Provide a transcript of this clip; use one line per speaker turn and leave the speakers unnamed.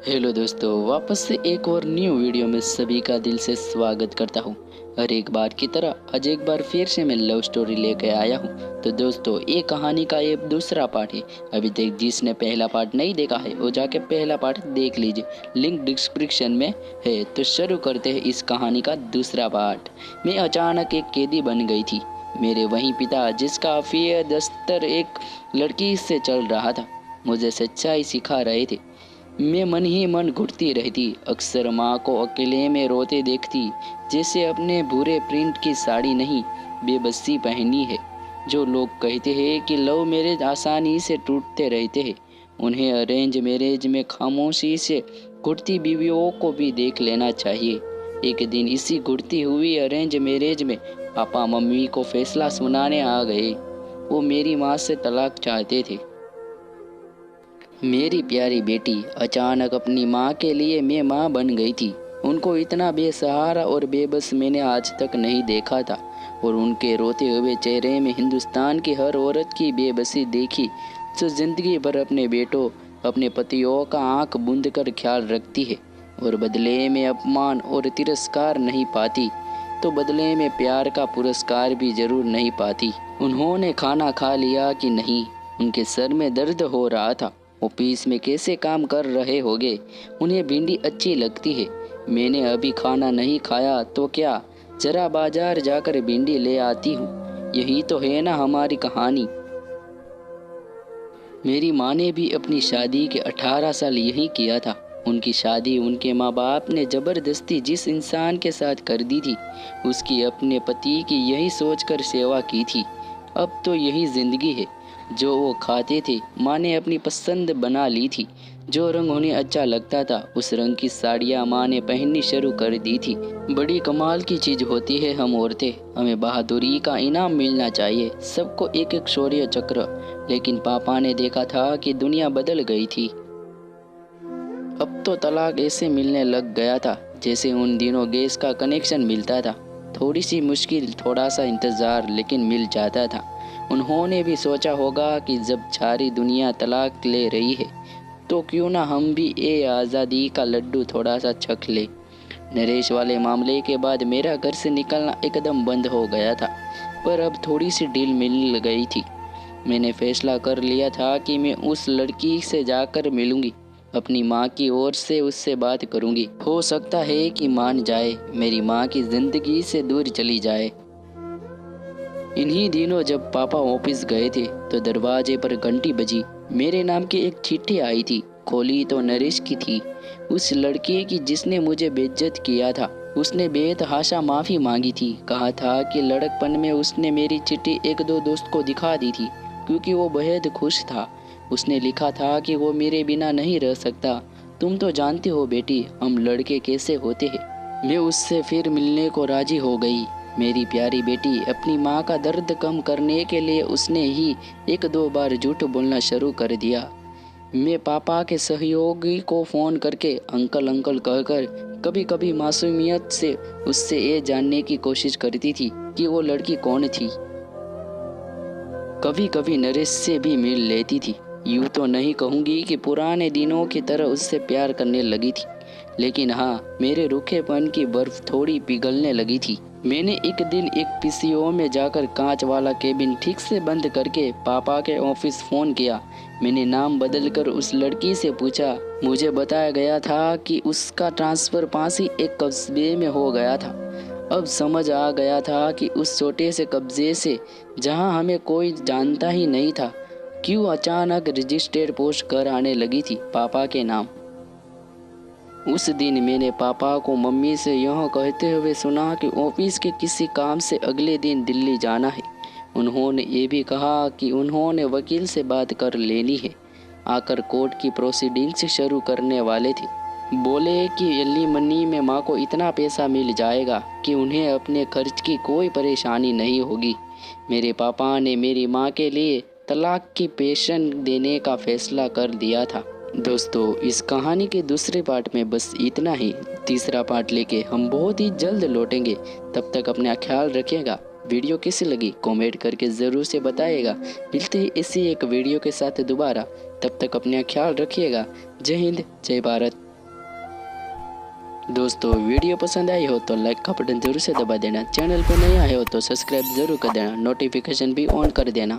Hello दोस्तों, वापस से एक और न्यू वीडियो में सभी का दिल से स्वागत करता हूं। हर एक बार की तरह आज एक बार फिर से मैं लव स्टोरी लेकर आया हूं। तो दोस्तों, ये कहानी का ये दूसरा पार्ट है। अभी तक जिसने पहला पार्ट नहीं देखा है वो जाके पहला पार्ट देख लीजिए, लिंक डिस्क्रिप्शन में है। तो शुरू करते हैं इस कहानी का दूसरा पार्ट। मैं अचानक एक कैदी बन गई थी। मेरे वही पिता, जिसका अफेयर दस्तर एक लड़की से चल रहा था, मुझे सच्चाई सिखा रहे थे। मैं मन ही मन घुटती रहती, अक्सर माँ को अकेले में रोते देखती, जैसे अपने बुरे प्रिंट की साड़ी नहीं, बेबसी पहनी है। जो लोग कहते हैं कि लव मैरिज आसानी से टूटते रहते हैं, उन्हें अरेंज मैरिज में खामोशी से घुटती बीवियों को भी देख लेना चाहिए। एक दिन इसी घुटती हुई अरेंज मैरिज में पापा मम्मी को फैसला सुनाने आ गए। वो मेरी माँ से तलाक चाहते थे। मेरी प्यारी बेटी, अचानक अपनी माँ के लिए मैं माँ बन गई थी। उनको इतना बेसहारा और बेबस मैंने आज तक नहीं देखा था, और उनके रोते हुए चेहरे में हिंदुस्तान की हर औरत की बेबसी देखी, जो जिंदगी भर अपने बेटों, अपने पतियों का आंख बूंद कर ख्याल रखती है, और बदले में अपमान और तिरस्कार नहीं पाती, तो बदले में प्यार का पुरस्कार भी जरूर नहीं पाती। उन्होंने खाना खा लिया कि नहीं? उनके सर में दर्द हो रहा था। ऑफिस में कैसे काम कर रहे होगे? उन्हें भिंडी अच्छी लगती है। मैंने अभी खाना नहीं खाया तो क्या, जरा बाजार जाकर भिंडी ले आती हूँ। यही तो है ना हमारी कहानी। मेरी माँ ने भी अपनी शादी के 18 साल यही किया था। उनकी शादी उनके माँ बाप ने जबरदस्ती जिस इंसान के साथ कर दी थी, उसकी अपने पति की यही सोचकर सेवा की थी। अब तो यही जिंदगी है। जो वो खाते थे, माँ ने अपनी पसंद बना ली थी। जो रंग उन्हें अच्छा लगता था, उस रंग की साड़ियाँ माँ ने पहननी शुरू कर दी थी। बड़ी कमाल की चीज़ होती है हम औरतें। हमें बहादुरी का इनाम मिलना चाहिए, सबको एक एक शौर्य चक्र। लेकिन पापा ने देखा था कि दुनिया बदल गई थी। अब तो तलाक ऐसे मिलने लग गया था जैसे उन दिनों गैस का कनेक्शन मिलता था। थोड़ी सी मुश्किल, थोड़ा सा इंतज़ार, लेकिन मिल जाता था। उन्होंने भी सोचा होगा कि जब सारी दुनिया तलाक ले रही है, तो क्यों ना हम भी ये आज़ादी का लड्डू थोड़ा सा चख ले। नरेश वाले मामले के बाद मेरा घर से निकलना एकदम बंद हो गया था, पर अब थोड़ी सी डील मिल गई थी। मैंने फैसला कर लिया था कि मैं उस लड़की से जाकर मिलूंगी, अपनी माँ की ओर से उससे बात करूंगी। हो सकता है कि मान जाए, मेरी माँ की जिंदगी से दूर चली जाए। इन्हीं दिनों जब पापा ऑफिस गए थे, तो दरवाजे पर घंटी बजी। मेरे नाम की एक चिट्ठी आई थी। खोली तो नरेश की थी, उस लड़के की जिसने मुझे बेइज्जत किया था। उसने बेतहाशा माफ़ी मांगी थी। कहा था कि लड़कपन में उसने मेरी चिट्ठी एक दो दोस्त को दिखा दी थी, क्योंकि वो बेहद खुश था। उसने लिखा था कि वो मेरे बिना नहीं रह सकता। तुम तो जानती हो बेटी, हम लड़के कैसे होते हैं। मैं उससे फिर मिलने को राजी हो गई। मेरी प्यारी बेटी, अपनी माँ का दर्द कम करने के लिए उसने ही एक दो बार झूठ बोलना शुरू कर दिया। मैं पापा के सहयोगी को फ़ोन करके अंकल अंकल कहकर कभी कभी मासूमियत से उससे ये जानने की कोशिश करती थी कि वो लड़की कौन थी। कभी कभी नरेश से भी मिल लेती थी। यूँ तो नहीं कहूँगी कि पुराने दिनों की तरह उससे प्यार करने लगी थी, लेकिन हाँ, मेरे रूखेपन की बर्फ थोड़ी पिघलने लगी थी। मैंने एक दिन एक पीसीओ में जाकर कांच वाला केबिन ठीक से बंद करके पापा के ऑफिस फ़ोन किया। मैंने नाम बदलकर उस लड़की से पूछा। मुझे बताया गया था कि उसका ट्रांसफ़र पास ही एक कस्बे में हो गया था। अब समझ आ गया था कि उस छोटे से कब्जे से, जहां हमें कोई जानता ही नहीं था, क्यों अचानक रजिस्टर्ड पोस्ट कर आने लगी थी पापा के नाम। उस दिन मैंने पापा को मम्मी से यह कहते हुए सुना कि ऑफिस के किसी काम से अगले दिन दिल्ली जाना है। उन्होंने ये भी कहा कि उन्होंने वकील से बात कर लेनी है। आकर कोर्ट की प्रोसीडिंग्स शुरू करने वाले थे। बोले कि एलिमनी में माँ को इतना पैसा मिल जाएगा कि उन्हें अपने खर्च की कोई परेशानी नहीं होगी। मेरे पापा ने मेरी माँ के लिए तलाक की पेंशन देने का फैसला कर दिया था। दोस्तों, इस कहानी के दूसरे पार्ट में बस इतना ही। तीसरा पार्ट लेके हम बहुत ही जल्द लौटेंगे। तब तक अपना ख्याल रखिएगा। वीडियो कैसी लगी कमेंट करके ज़रूर से बताइएगा। मिलते ही इसी एक वीडियो के साथ दोबारा। तब तक अपना ख्याल रखिएगा। जय हिंद, जय भारत। दोस्तों वीडियो पसंद आई हो तो लाइक का बटन जरूर से दबा देना। चैनल पर नया आए हो तो सब्सक्राइब जरूर कर देना। नोटिफिकेशन भी ऑन कर देना।